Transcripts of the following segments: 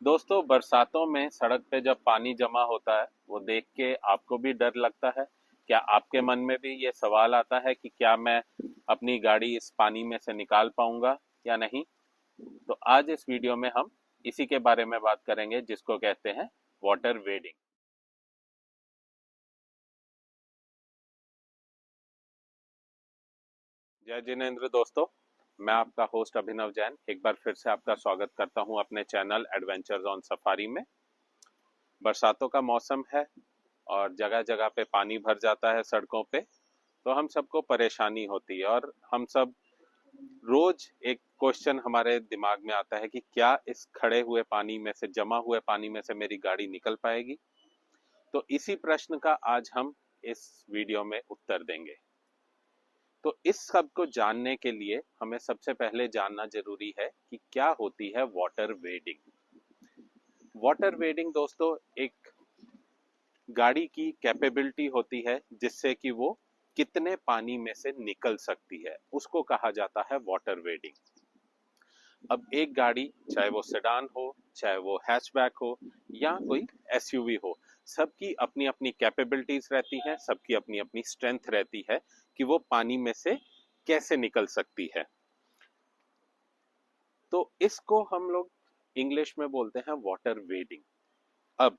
दोस्तों, बरसातों में सड़क पे जब पानी जमा होता है वो देख के आपको भी डर लगता है। क्या आपके मन में भी ये सवाल आता है कि क्या मैं अपनी गाड़ी इस पानी में से निकाल पाऊंगा या नहीं? तो आज इस वीडियो में हम इसी के बारे में बात करेंगे, जिसको कहते हैं वाटर वेडिंग। जय जिनेन्द्र दोस्तों, मैं आपका होस्ट अभिनव जैन एक बार फिर से आपका स्वागत करता हूं अपने चैनल एडवेंचर्स ऑन सफारी में। बरसातों का मौसम है और जगह जगह पे पानी भर जाता है सड़कों पे, तो हम सबको परेशानी होती है और हम सब रोज एक क्वेश्चन हमारे दिमाग में आता है कि क्या इस खड़े हुए पानी में से, जमा हुए पानी में से मेरी गाड़ी निकल पाएगी? तो इसी प्रश्न का आज हम इस वीडियो में उत्तर देंगे। तो इस सब को जानने के लिए हमें सबसे पहले जानना जरूरी है कि क्या होती है वाटर वेडिंग। वाटर वेडिंग दोस्तों एक गाड़ी की कैपेबिलिटी होती है जिससे कि वो कितने पानी में से निकल सकती है, उसको कहा जाता है वाटर वेडिंग। अब एक गाड़ी, चाहे वो सेडान हो, चाहे वो हैचबैक हो या कोई एसयूवी हो, सबकी अपनी अपनी कैपेबिलिटीज रहती हैं, सबकी अपनी अपनी स्ट्रेंथ रहती है कि वो पानी में से कैसे निकल सकती है। तो इसको हम लोग इंग्लिश में बोलते हैं वाटर वेडिंग। अब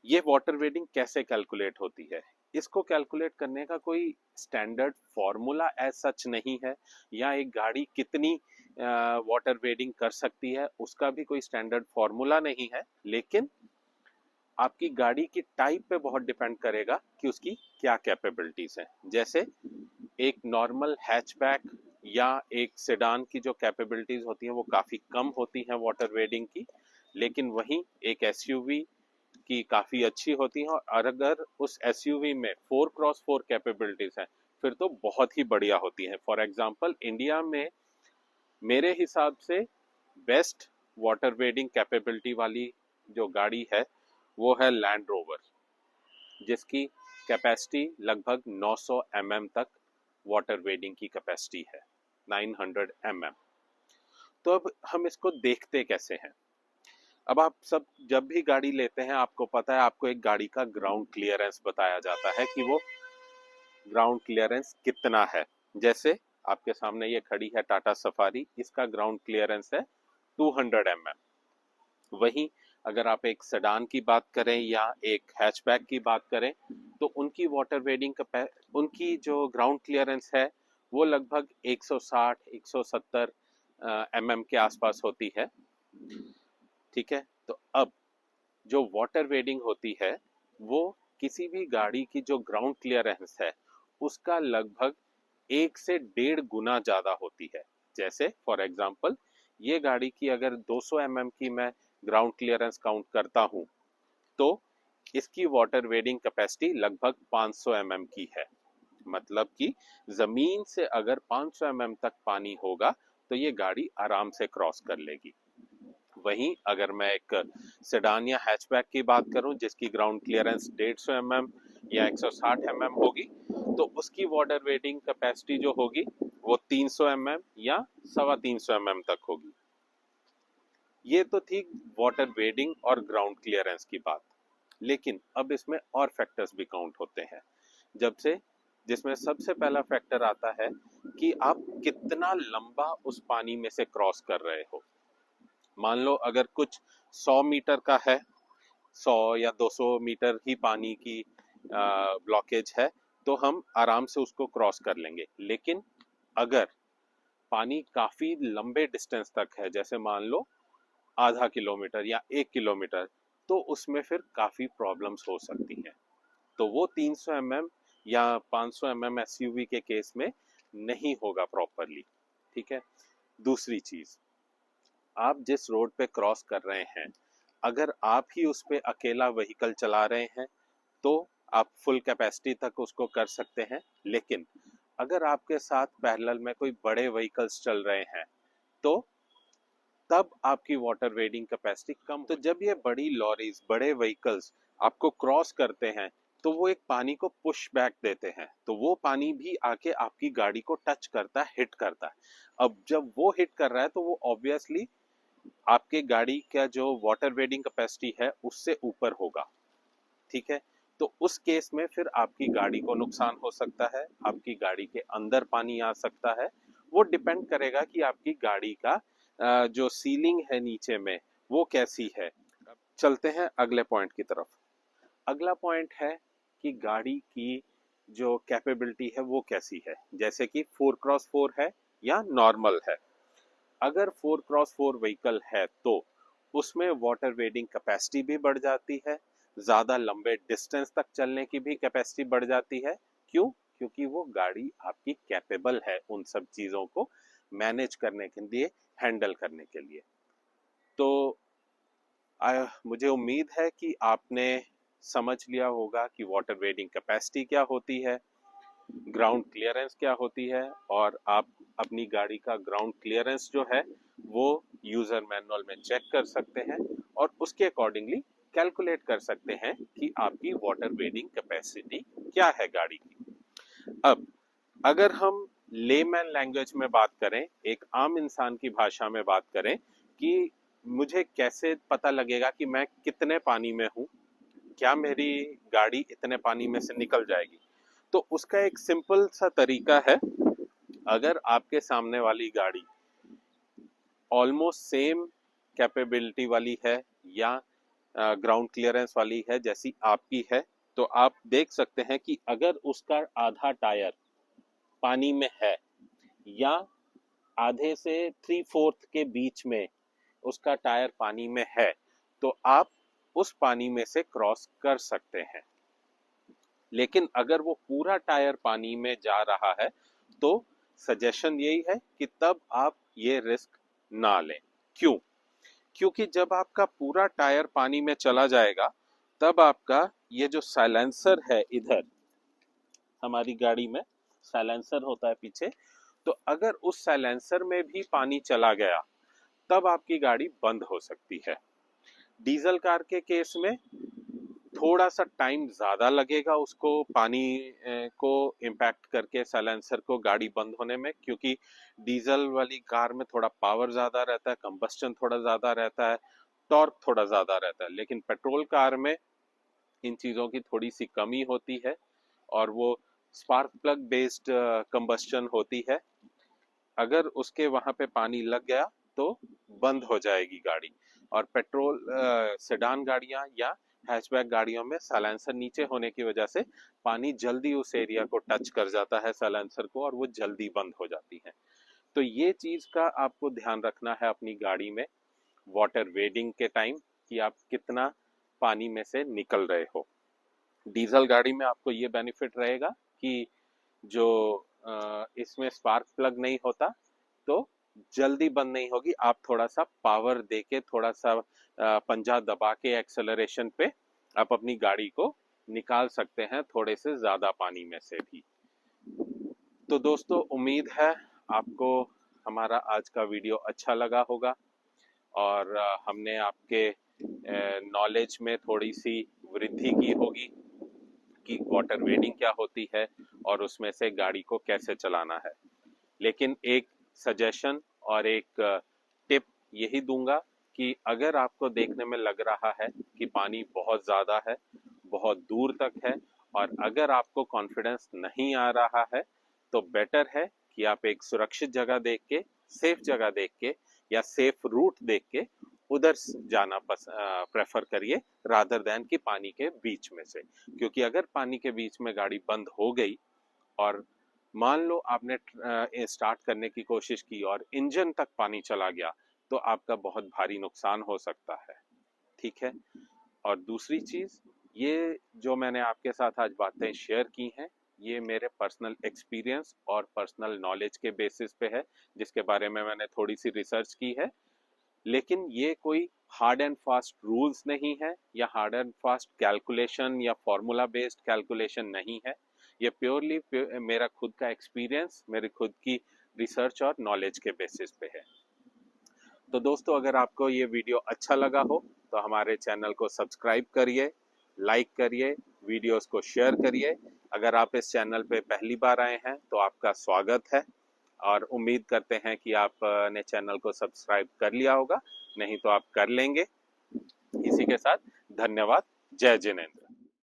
ये वाटर वेडिंग कैसे कैलकुलेट होती है? इसको कैलकुलेट करने का कोई स्टैंडर्ड फॉर्मूला एज सच नहीं है, या एक गाड़ी कितनी वाटर वेडिंग कर सकती है उसका भी कोई स्टैंडर्ड फॉर्मूला नहीं है। लेकिन आपकी गाड़ी की टाइप पे बहुत डिपेंड करेगा कि उसकी क्या कैपेबिलिटीज हैं। जैसे एक नॉर्मल हैचबैक या एक सेडान की जो कैपेबिलिटीज होती हैं वो काफी कम होती हैं वाटर वेडिंग की, लेकिन वहीं एक एसयूवी की काफी अच्छी होती हैं। और अगर उस एसयूवी में 4x4 कैपेबिलिटीज हैं फिर तो बहुत ही बढ़िया होती हैं। फॉर एग्जांपल, इंडिया में मेरे हिसाब से बेस्ट वाटर वेडिंग कैपेबिलिटी वाली जो गाड़ी है वो है लैंड रोवर, जिसकी कैपेसिटी लगभग 900 mm तक वाटर वेडिंग की कैपेसिटी है, 900 mm। तो अब हम इसको देखते कैसे हैं? अब आप सब जब भी गाड़ी लेते हैं आपको पता है, आपको एक गाड़ी का ग्राउंड क्लियरेंस बताया जाता है कि वो ग्राउंड क्लियरेंस कितना है। जैसे आपके सामने ये खड़ी है टाटा सफारी, इसका ग्राउंड क्लियरेंस है 200 mm। वहीं अगर आप एक सेडान की बात करें या एक हैचबैक की बात करें तो उनकी वाटर वेडिंग का उनकी जो ग्राउंड क्लियरेंस है वो लगभग 160-170 mm के आसपास होती है। ठीक है, तो अब जो वाटर वेडिंग होती है वो किसी भी गाड़ी की जो ग्राउंड क्लियरेंस है उसका लगभग 1 से 1.5 गुना ज्यादा होती है। जैसे फॉर एग्जांपल, ये गाड़ी की अगर 200 mm की मैं ग्राउंड क्लियरेंस काउंट करता हूं तो इसकी वाटर वेडिंग कैपेसिटी लगभग 500 mm की है। मतलब कि जमीन से अगर 500 mm तक पानी होगा तो ये गाड़ी आराम से क्रॉस कर लेगी। वहीं अगर मैं एक सेडान या हैचबैक की बात करूं जिसकी ग्राउंड क्लियरेंस 150 mm या 160 mm होगी तो उसकी वाटर वेडिंग कैपेसिटी जो होगी वो 300 mm या 350 mm तक होगी। ये तो थी वाटर वेडिंग और ग्राउंड क्लियरेंस की बात। लेकिन अब इसमें और फैक्टर्स भी काउंट होते हैं, जब से जिसमें सबसे पहला फैक्टर आता है कि आप कितना लंबा उस पानी में से क्रॉस कर रहे हो। मान लो अगर कुछ 100 मीटर का है, 100 या 200 मीटर ही पानी की ब्लॉकेज है तो हम आराम से उसको क्रॉस कर लेंगे। लेकिन अगर पानी काफी लंबे डिस्टेंस तक है, जैसे मान लो आधा किलोमीटर या 1 किलोमीटर, तो उसमें फिर काफी प्रॉब्लम्स हो सकती हैं। तो वो 300 mm या 500 mm एसयूवी के केस में नहीं होगा प्रॉपरली। ठीक है, दूसरी चीज, आप जिस रोड पे क्रॉस कर रहे हैं अगर आप ही उस पे अकेला व्हीकल चला रहे हैं तो आप फुल कैपेसिटी तक उसको कर सकते हैं। लेकिन अगर आपके साथ पैरेलल में कोई बड़े व्हीकल्स चल रहे हैं तो तब आपकी वाटर वेडिंग कैपेसिटी कम। तो जब ये बड़ी लॉरीज, बड़े व्हीकल्स आपको क्रॉस करते हैं तो वो एक पानी को पुश बैक देते हैं, तो वो पानी भी आके आपकी गाड़ी को टच करता है, हिट करता है। अब जब वो हिट कर रहा है तो वो ऑब्वियसली आपके गाड़ी का जो वाटर वेडिंग कैपेसिटी है उससे ऊपर होगा, ठीक है। तो उस केस में फिर आपकी गाड़ी को नुकसान हो सकता है, आपकी गाड़ी के अंदर पानी आ सकता है। वो डिपेंड करेगा कि आपकी गाड़ी का जो सीलिंग है नीचे में वो कैसी है। चलते हैं अगले पॉइंट की तरफ। अगला पॉइंट है कि गाड़ी की जो कैपेबिलिटी है वो कैसी है, जैसे कि 4x4 है या नॉर्मल है। अगर 4x4 व्हीकल है तो उसमें वाटर वेडिंग कैपेसिटी भी बढ़ जाती है, ज्यादा लंबे डिस्टेंस तक चलने की भी कैपेसिटी बढ़ जाती है। क्यों? क्योंकि वो गाड़ी आपकी कैपेबल है उन सब चीजों को मैनेज करने के लिए, हैंडल करने के लिए। तो मुझे उम्मीद है कि आपने समझ लिया होगा कि वाटर वेडिंग कैपेसिटी क्या होती है, ग्राउंड क्लियरेंस क्या होती है, और आप अपनी गाड़ी का ग्राउंड क्लियरेंस जो है वो यूजर मैनुअल में चेक कर सकते हैं और उसके अकॉर्डिंगली कैलकुलेट कर सकते हैं कि आपकी वाटर वेडिंग कैपेसिटी क्या है गाड़ी की। अब अगर हम लेमैन लैंग्वेज में बात करें, एक आम इंसान की भाषा में बात करें कि मुझे कैसे पता लगेगा कि मैं कितने पानी में हूं, क्या मेरी गाड़ी इतने पानी में से निकल जाएगी, तो उसका एक सिंपल सा तरीका है। अगर आपके सामने वाली गाड़ी ऑलमोस्ट सेम कैपेबिलिटी वाली है या ग्राउंड क्लियरेंस वाली है जैसी आपकी है, तो आप देख सकते हैं कि अगर उसका आधा टायर पानी में है या आधे से 3/4 के बीच में उसका टायर पानी में है, तो आप उस पानी में से क्रॉस कर सकते हैं। लेकिन अगर वो पूरा टायर पानी में जा रहा है तो सजेशन यही है कि तब आप ये रिस्क ना लें। क्यों? क्योंकि जब आपका पूरा टायर पानी में चला जाएगा तब आपका ये जो साइलेंसर है, इधर हमारी गाड़ी में साइलेंसर होता है पीछे, तो अगर उस साइलेंसर में भी पानी चला गया तब आपकी गाड़ी बंद हो सकती है। डीजल कार के केस में थोड़ा सा टाइम ज्यादा लगेगा उसको पानी को इम्पैक्ट करके साइलेंसर को गाड़ी बंद होने में, क्योंकि डीजल वाली कार में थोड़ा पावर ज्यादा रहता है, कंबस्टन थोड़ा ज्यादा रहता है, टॉर्क थोड़ा ज्यादा रहता है। लेकिन पेट्रोल कार में इन चीजों की थोड़ी सी कमी होती है और वो स्पार्क प्लग बेस्ड कंबस्टन होती है। अगर उसके वहां पे पानी लग गया तो बंद हो जाएगी गाड़ी। और पेट्रोल सेडान गाड़ियां या हैचबैक गाड़ियों में साइलेंसर नीचे होने की वजह से पानी जल्दी उस एरिया को टच कर जाता है साइलेंसर को और वो जल्दी बंद हो जाती है। तो ये चीज का आपको ध्यान रखना है अपनी गाड़ी में वाटर वेडिंग के टाइम, कि आप कितना पानी में से निकल रहे हो। डीजल गाड़ी में आपको ये बेनिफिट रहेगा कि जो इसमें स्पार्क प्लग नहीं होता तो जल्दी बंद नहीं होगी। आप थोड़ा सा पावर देके, थोड़ा सा पंजा दबा के एक्सेलरेशन पे आप अपनी गाड़ी को निकाल सकते हैं थोड़े से ज्यादा पानी में से भी। तो दोस्तों, उम्मीद है आपको हमारा आज का वीडियो अच्छा लगा होगा और हमने आपके नॉलेज में थोड़ी सी वृद्धि की होगी कि वाटर वेडिंग क्या होती है और उसमें से गाड़ी को कैसे चलाना है। लेकिन एक सजेशन और एक टिप यही दूंगा कि अगर आपको देखने में लग रहा है कि पानी बहुत ज़्यादा है, बहुत दूर तक है, और अगर आपको कॉन्फिडेंस नहीं आ रहा है, तो बेटर है कि आप एक सुरक्षित जगह देख के, सेफ जगह देख के या सेफ रूट देख के उधर जाना प्रेफर करिए रादर देन कि पानी के बीच में से। क्योंकि अगर पानी के बीच में गाड़ी बंद हो गई और मान लो आपने स्टार्ट करने की कोशिश की और इंजन तक पानी चला गया, तो आपका बहुत भारी नुकसान हो सकता है। ठीक है। और दूसरी चीज, ये जो मैंने आपके साथ आज बातें शेयर की हैं, ये मेरे पर्सनल एक्सपीरियंस और पर्सनल नॉलेज के बेसिस पे है, जिसके बारे में मैंने थोड़ी सी रिसर्च की है। लेकिन ये कोई हार्ड एंड फास्ट रूल्स नहीं है या हार्ड एंड फास्ट कैलकुलेशन या फॉर्मूला बेस्ड कैलकुलेशन नहीं है। ये प्योरली मेरा खुद का एक्सपीरियंस, मेरी खुद की रिसर्च और नॉलेज के बेसिस पे है। तो दोस्तों, अगर आपको ये वीडियो अच्छा लगा हो तो हमारे चैनल को सब्सक्राइब करिए, लाइक करिए, वीडियोस को शेयर करिए। अगर आप इस चैनल पे पहली बार आए हैं तो आपका स्वागत है। और उम्मीद करते हैं कि आपने चैनल को सब्सक्राइब कर लिया होगा, नहीं तो आप कर लेंगे। इसी के साथ धन्यवाद। जय जिनेंद्र।